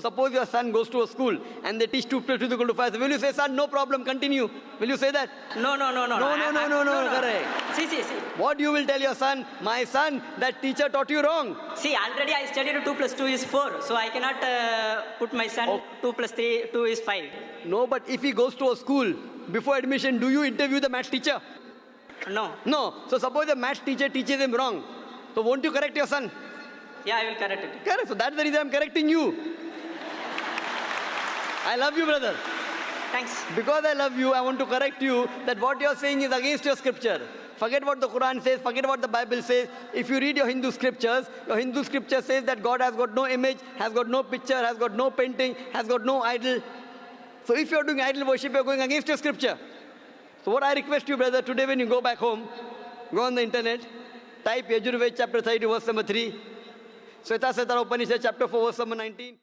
Suppose your son goes to a school and they teach 2 plus 2 is equal to 5. So will you say, son, no problem, continue? Will you say that? No. No, correct. See. What you will tell your son? My son, that teacher taught you wrong. See, already I studied 2 plus 2 is 4. So I cannot put my son 2 plus 3, 2 is 5. No, but if he goes to a school, before admission, do you interview the math teacher? No. No. So suppose the math teacher teaches him wrong. So won't you correct your son? Yeah, I will correct it. Correct. So that's the reason I'm correcting you. I love you, brother. Thanks. Because I love you, I want to correct you that what you're saying is against your scripture. Forget what the Quran says, forget what the Bible says. If you read your Hindu scriptures says that God has got no image, has got no picture, has got no painting, has got no idol. So if you're doing idol worship, you're going against your scripture. So what I request you, brother, today when you go back home, go on the internet, type Yajurved chapter 32 verse number 3, Svetasvatara Upanishad chapter 4 verse number 19.